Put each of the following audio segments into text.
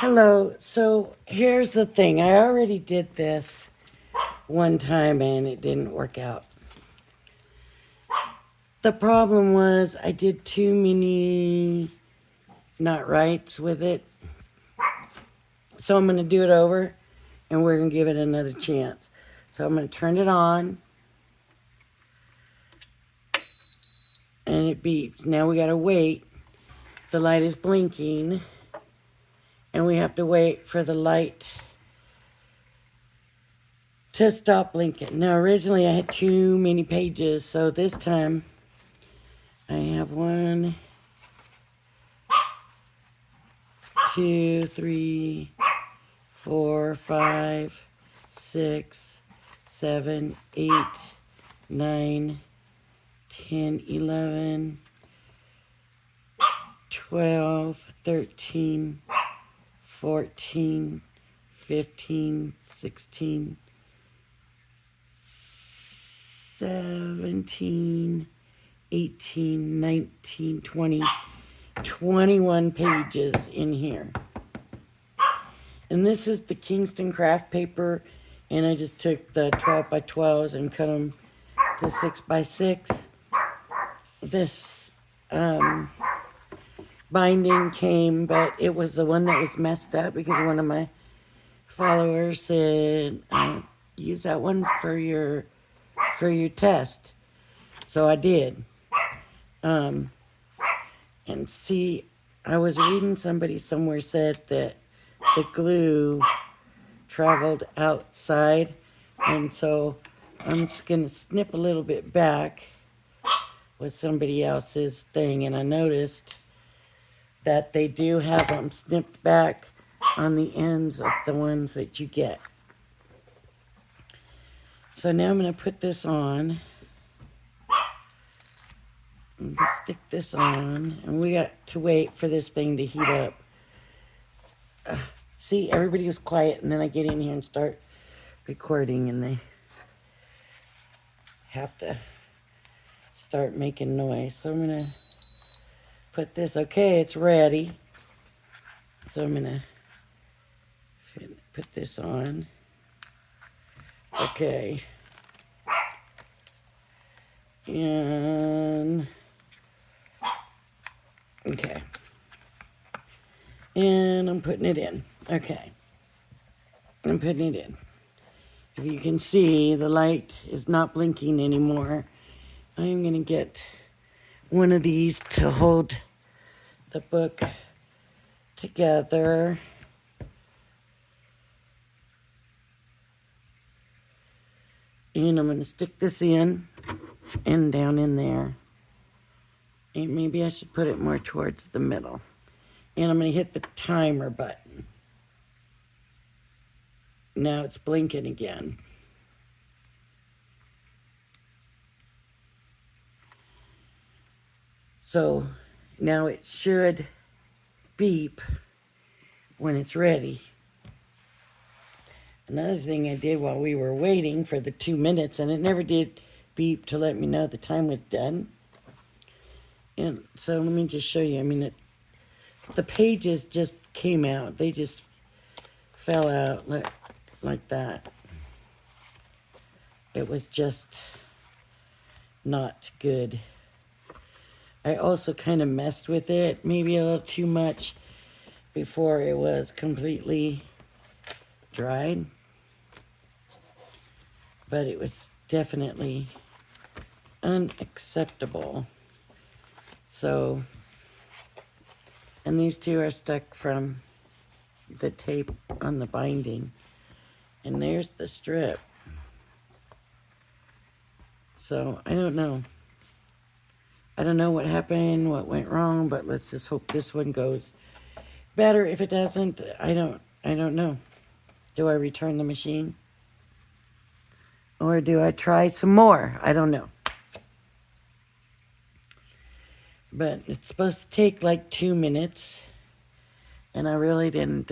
Hello. So here's the thing. I already did this one time and it didn't work out. The problem was I did too many not rights with it. So I'm going to do it over and we're going to give it another chance. So I'm going to turn it on and it beeps. Now we got to wait. The light is blinking and we have to wait for the light to stop blinking. Now originally I had too many pages, so this time I have 1, 2, 3, 4, 5, 6, 7, 8, 9, 10, 11, 12, 13, 14, 15, 16, 17, 18, 19, 20, 21 pages in here. And this is the Kingston craft paper, and I just took the 12 by 12s and cut them to 6 by 6. This binding came, but it was the one that was messed up because one of my followers said, use that one for your test. So I did. And see, I was reading somebody somewhere said that the glue traveled outside, and so I'm just going to snip a little bit back with somebody else's thing, and I noticed that they do have them snipped back on the ends of the ones that you get. So now I'm going to put this on. And just stick this on, and we got to wait for this thing to heat up. See, everybody was quiet, and then I get in here and start recording, and they have to start making noise. So I'm going to put this, okay, it's ready. So I'm going to put this on. Okay. And, okay. And I'm putting it in. Okay. I'm putting it in. If you can see, the light is not blinking anymore. I'm going to get one of these to hold the book together. And I'm going to stick this in and down in there. And maybe I should put it more towards the middle. And I'm going to hit the timer button. Now it's blinking again. So now it should beep when it's ready. Another thing I did while we were waiting for the 2 minutes, and it never did beep to let me know the time was done. And so let me just show you. I mean, the pages just came out. They just fell out like that. It was just not good. I also kind of messed with it, maybe a little too much, before it was completely dried. But it was definitely unacceptable. So, and these two are stuck from the tape on the binding. And there's the strip. So, I don't know. I don't know what happened, what went wrong, but let's just hope this one goes better. If it doesn't, I don't know. Do I return the machine? Or do I try some more? I don't know. But it's supposed to take like 2 minutes. And I really didn't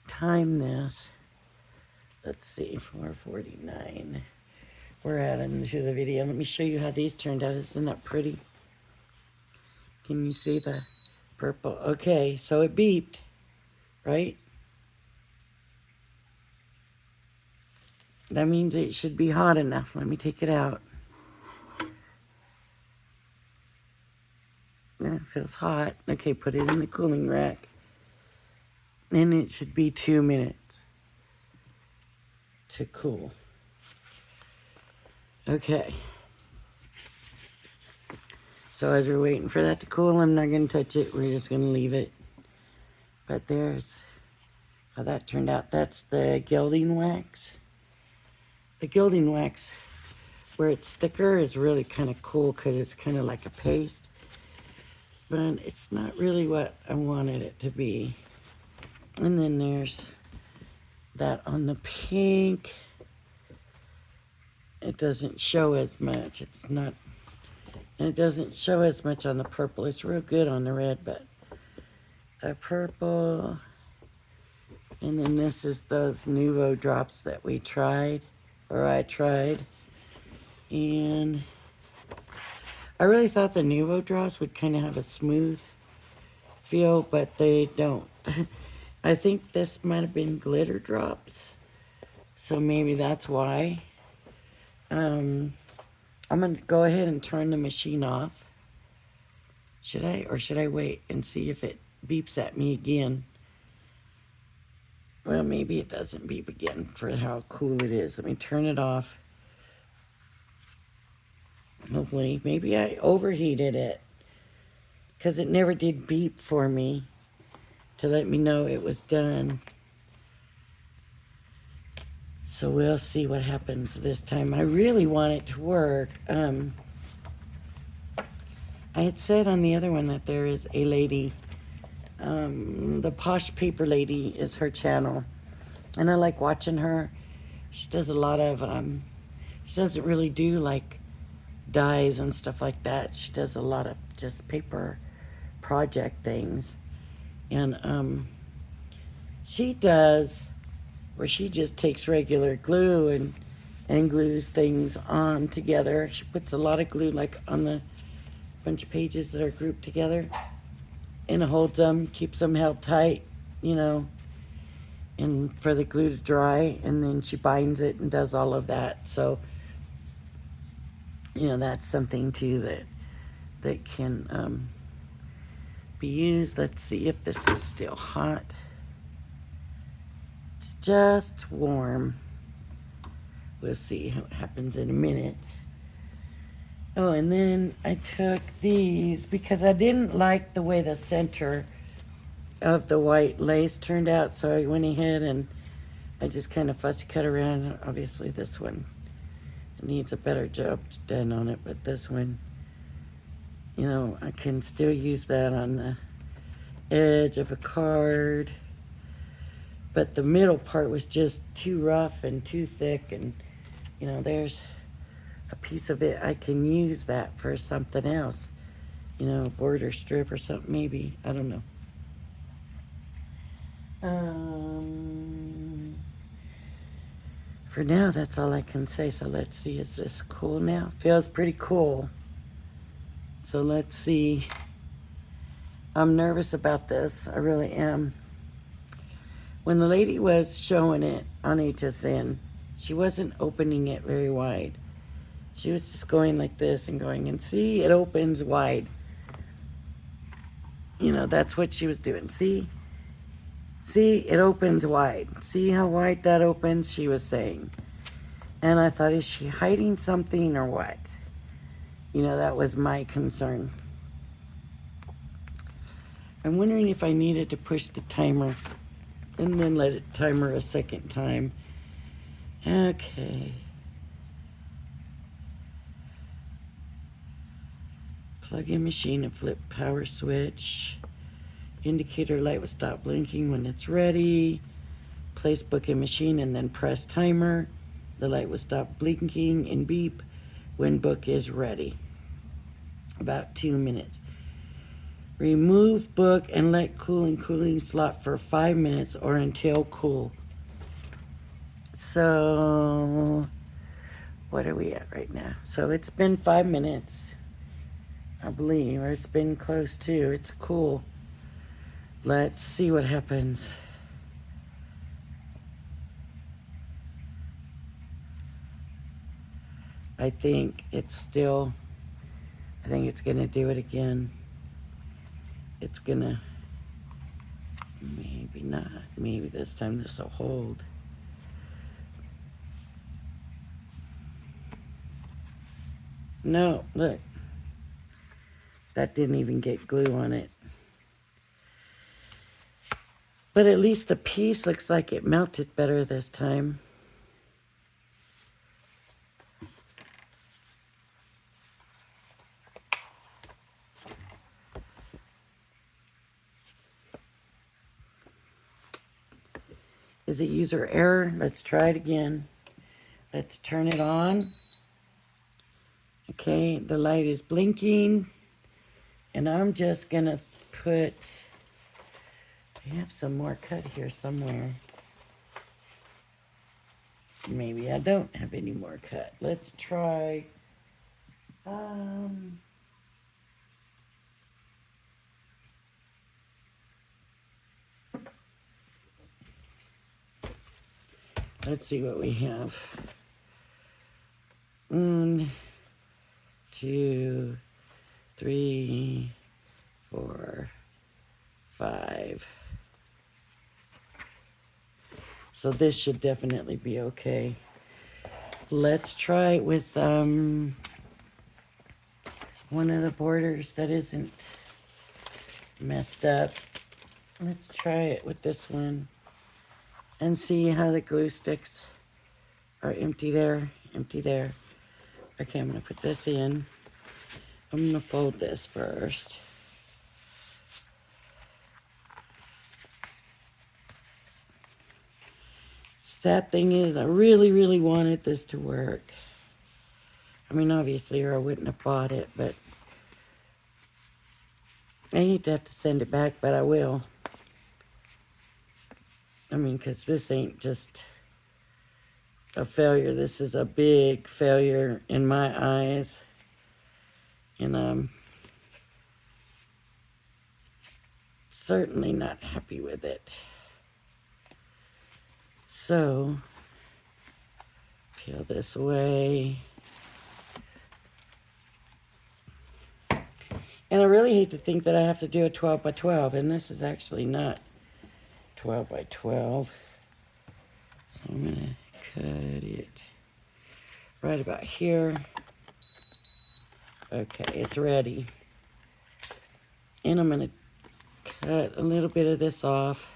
time this. Let's see, 4:49. We're adding to the video. Let me show you how these turned out. Isn't that pretty? Can you see the purple? Okay, so it beeped. right? That means it should be hot enough. Let me take it out. It feels hot. Okay, put it in the cooling rack. And it should be 2 minutes to cool. Okay. So as we're waiting for that to cool, I'm not going to touch it. We're just going to leave it. But there's how that turned out. That's the gilding wax. The gilding wax, where it's thicker, is really kind of cool because it's kind of like a paste. But it's not really what I wanted it to be. And then there's that on the pink. It doesn't show as much. It's not, and it doesn't show as much on the purple. It's real good on the red, but the purple. And then this is those Nuvo drops that we tried, or I tried. And I really thought the Nuvo drops would kind of have a smooth feel, but they don't. I think this might have been glitter drops, so maybe that's why. I'm going to go ahead and turn the machine off. Should I, or should I wait and see if it beeps at me again? Well, maybe it doesn't beep again for how cool it is. Let me turn it off. Hopefully, maybe I overheated it, because it never did beep for me to let me know it was done. So we'll see what happens this time. I really want it to work. I had said on the other one that there is a lady, the Posh Paper Lady is her channel. And I like watching her. She does a lot of, she doesn't really do like dyes and stuff like that. She does a lot of just paper project things. And she does where she just takes regular glue and glues things on together. She puts a lot of glue like on the bunch of pages that are grouped together, and it holds them, keeps them held tight, you know, and for the glue to dry, and then she binds it and does all of that. So, you know, that's something too that can be used. Let's see if this is still hot. It's just warm. We'll see what happens in a minute. Oh, and then I took these because I didn't like the way the center of the white lace turned out, so I went ahead and I just kind of fussy cut around. Obviously this one needs a better job done on it, but this one, you know, I can still use that on the edge of a card. But the middle part was just too rough and too thick, and, you know, there's a piece of it. I can use that for something else. You know, a border strip or something, maybe. I don't know. For now, that's all I can say. So let's see, is this cool now? Feels pretty cool. So let's see. I'm nervous about this. I really am. When the lady was showing it on HSN, she wasn't opening it very wide. She was just going like this and going, and see, it opens wide. You know, that's what she was doing. See, it opens wide. See how wide that opens, she was saying. And I thought, is she hiding something or what? You know, that was my concern. I'm wondering if I needed to push the timer and then let it timer a second time. Okay. Plug in machine and flip power switch. Indicator light will stop blinking when it's ready. Place book in machine and then press timer. The light will stop blinking and beep when book is ready. About 2 minutes. Remove book and let cool in cooling slot for 5 minutes or until cool. So, what are we at right now? So it's been 5 minutes, I believe, or it's been close to. It's cool. Let's see what happens. I think it's going to do it again. It's going to, maybe not. Maybe this time this will hold. No, look. That didn't even get glue on it. But at least the piece looks like it melted better this time. Is it user error? Let's try it again. Let's turn it on. Okay, the light is blinking. And I'm just gonna put, I have some more cut here somewhere. Maybe I don't have any more cut. Let's try, let's see what we have. 1, 2, 3, 4, 5. So this should definitely be okay. Let's try it with one of the borders that isn't messed up. Let's try it with this one and see how the glue sticks are empty there, empty there. Okay, I'm gonna put this in. I'm gonna fold this first. Sad thing is, I really, really wanted this to work. I mean, obviously, or I wouldn't have bought it, but I hate to have to send it back, but I will. I mean, because this ain't just a failure. This is a big failure in my eyes. And I'm certainly not happy with it. So, peel this away. And I really hate to think that I have to do a 12 by 12, and this is actually not 12 by 12. So I'm gonna cut it right about here. Okay, it's ready. And I'm gonna cut a little bit of this off.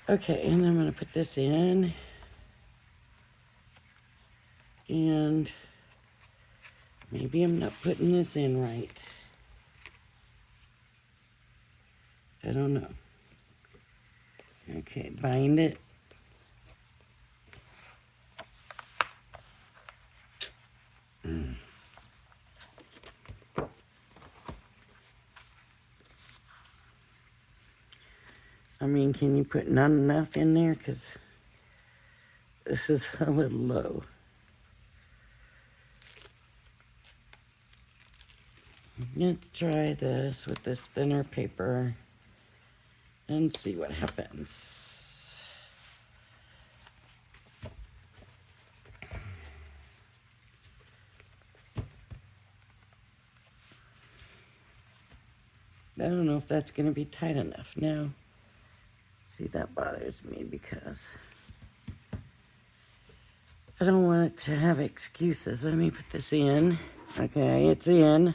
Okay, and I'm gonna put this in. And maybe I'm not putting this in right. I don't know. Okay, bind it. I mean, can you put not enough in there? Because this is a little low. Let's try this with this thinner paper and see what happens. I don't know if that's going to be tight enough now. See, that bothers me because I don't want it to have excuses. Let me put this in. Okay, it's in.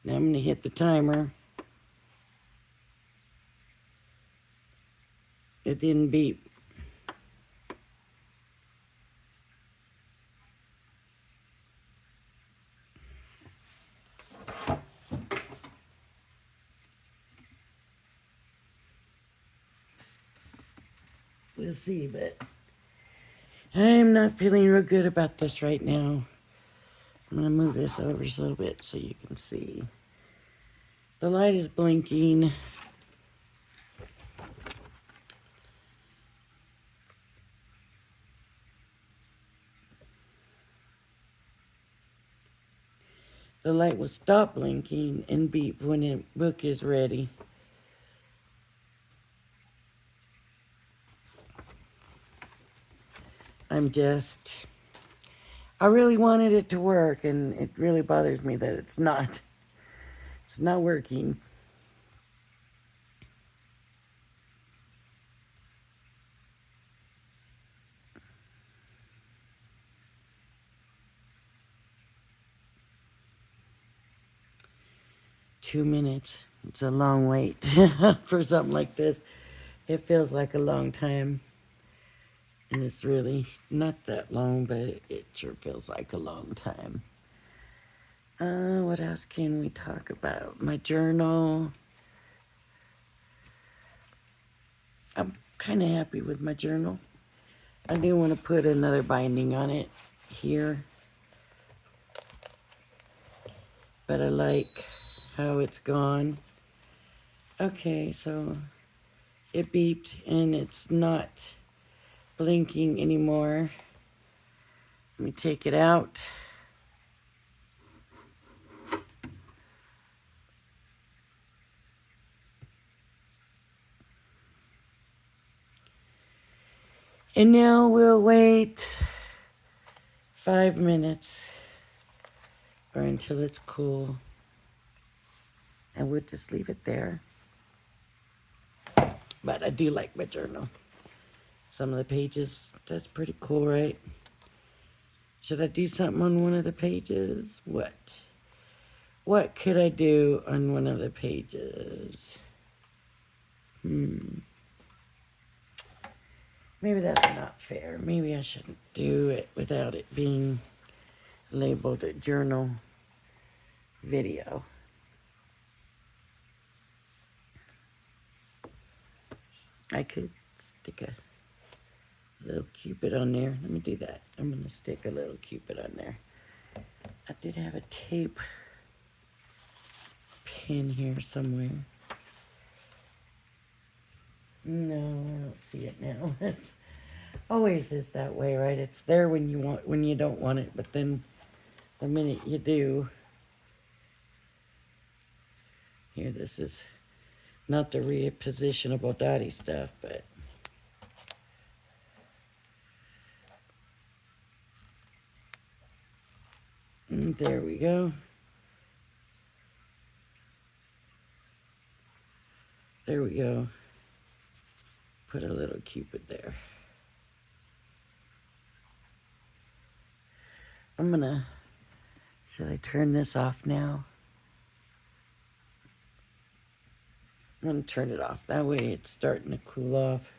Now I'm going to hit the timer. It didn't beep. We'll see, but I'm not feeling real good about this right now. I'm going to move this over just a little bit so you can see. The light is blinking. the light will stop blinking and beep when the book is ready. I really wanted it to work, and it really bothers me that it's not. It's not working. $2 minutes. It's a long wait for something like this. It feels like a long time. And it's really not that long, but it sure feels like a long time. What else can we talk about? My journal. I'm kind of happy with my journal. I do want to put another binding on it here. But I like how it's gone. Okay, so it beeped and it's not blinking anymore. Let me take it out. And now we'll wait 5 minutes or until it's cool. And we'll just leave it there. But I do like my journal. Some of the pages, that's pretty cool, right? Should I do something on one of the pages? What could I do on one of the pages? Maybe that's not fair. Maybe I shouldn't do it without it being labeled a journal video. I could stick a little cupid on there. Let me do that. I'm going to stick a little cupid on there. I did have a tape pin here somewhere. No, I don't see it now. It's always is that way, right? It's there when you don't want it, but then the minute you do. Here, this is not the repositionable dotty stuff, but there we go. There we go. Put a little cupid there. Should I turn this off now? I'm gonna turn it off. That way it's starting to cool off.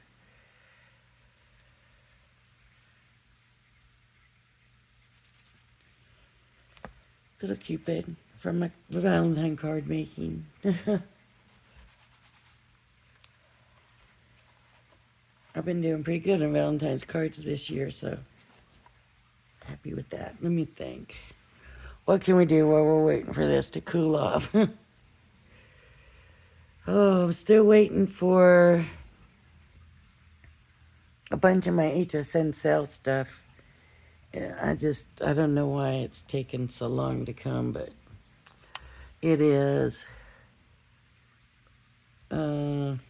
Little cupid from my Valentine card making. I've been doing pretty good on Valentine's cards this year, so happy with that. Let me think. What can we do while we're waiting for this to cool off? Oh, I'm still waiting for a bunch of my HSN sale stuff. Yeah, I don't know why it's taken so long to come, but it is. Like,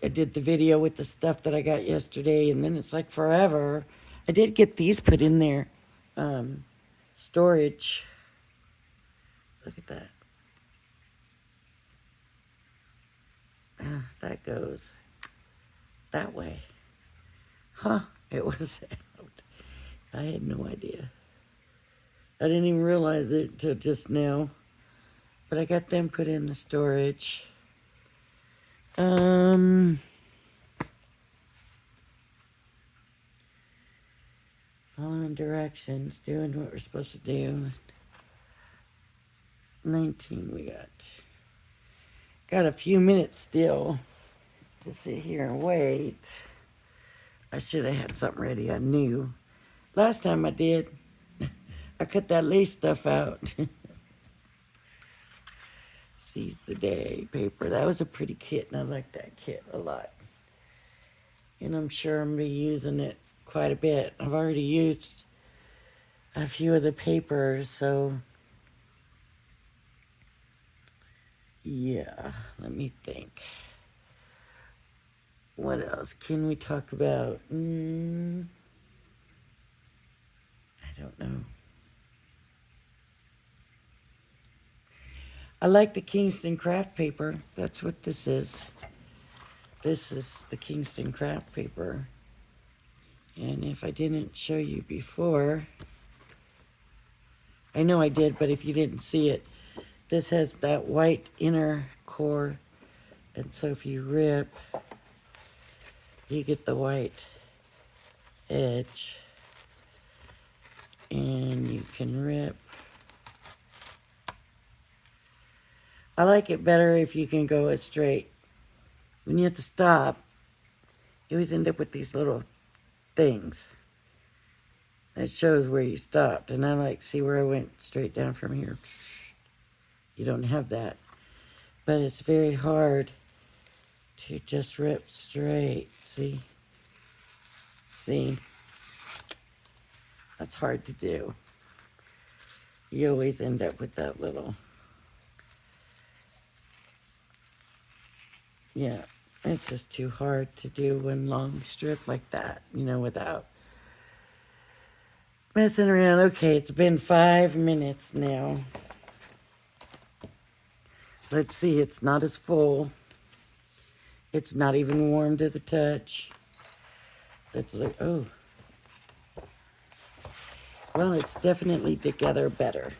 I did the video with the stuff that I got yesterday, and then it's like forever. I did get these put in there. Storage. Look at that. That goes that way. Huh, it was out. I had no idea. I didn't even realize it till just now. But I got them put in the storage. Following directions, doing what we're supposed to do. 19 we got. Got a few minutes still to sit here and wait. I should have had something ready. I knew. Last time I did, I cut that lace stuff out. Seize the day paper. That was a pretty kit, and I like that kit a lot. And I'm sure I'm going to be using it quite a bit. I've already used a few of the papers, so yeah, let me think. What else can we talk about? I don't know. I like the Kingston craft paper. That's what this is. This is the Kingston craft paper. And if I didn't show you before, I know I did, but if you didn't see it, this has that white inner core. And so if you rip, you get the white edge. And you can rip. I like it better if you can go it straight. When you have to stop, you always end up with these little things. It shows where you stopped. And I like, see where I went straight down from here. You don't have that. But it's very hard to just rip straight. See? See? That's hard to do. You always end up with that little... Yeah, it's just too hard to do one long strip like that, you know, without messing around. Okay, it's been 5 minutes now. Let's see, it's not as full. It's not even warm to the touch. Let's look, oh. Well, it's definitely together better.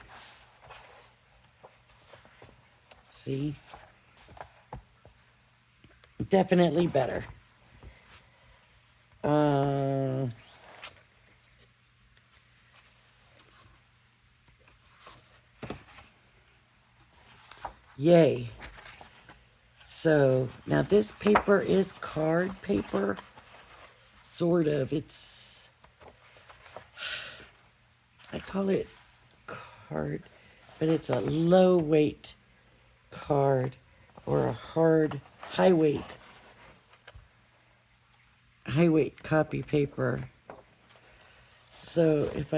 See? Definitely better. Yay. So, now this paper is card paper. Sort of. It's, I call it card, but it's a low weight card or a high weight copy paper. So if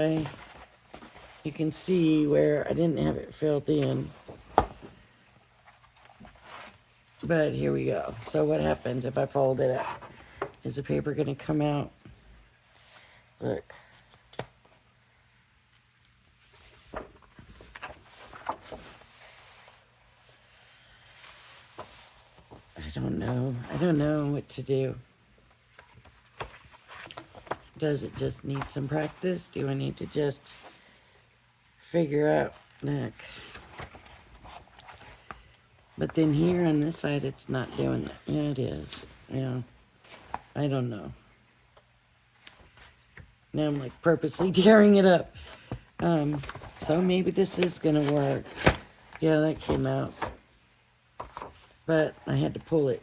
you can see where I didn't have it filled in. But here we go. So what happens if I fold it up? Is the paper going to come out? Look. I don't know. I don't know what to do. Does it just need some practice? Do I need to just figure out, look. But then here on this side, it's not doing that. Yeah, it is. Yeah. I don't know. Now I'm like purposely tearing it up. So maybe this is going to work. Yeah, that came out. But I had to pull it,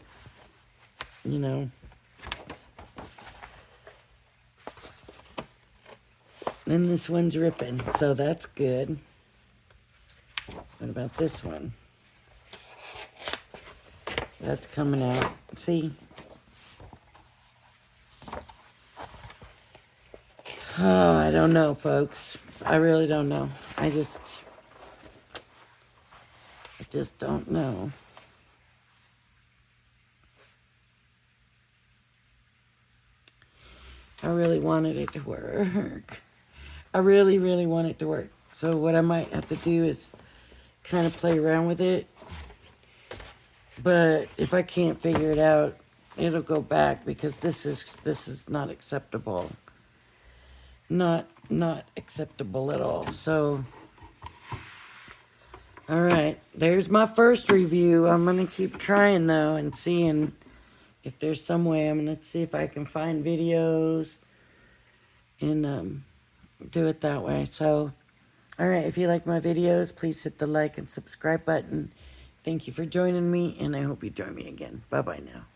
you know. And this one's ripping, so that's good. What about this one? That's coming out. See? Oh, I don't know, folks. I really don't know. I just don't know. I really wanted it to work. I really, really want it to work. So what I might have to do is kind of play around with it. But if I can't figure it out, it'll go back because this is not acceptable. Not acceptable at all. So, all right, there's my first review. I'm gonna keep trying though and seeing if there's some way. I'm gonna see if I can find videos and do it that way. So, all right, if you like my videos, please hit the like and subscribe button. Thank you for joining me, and I hope you join me again. Bye-bye now.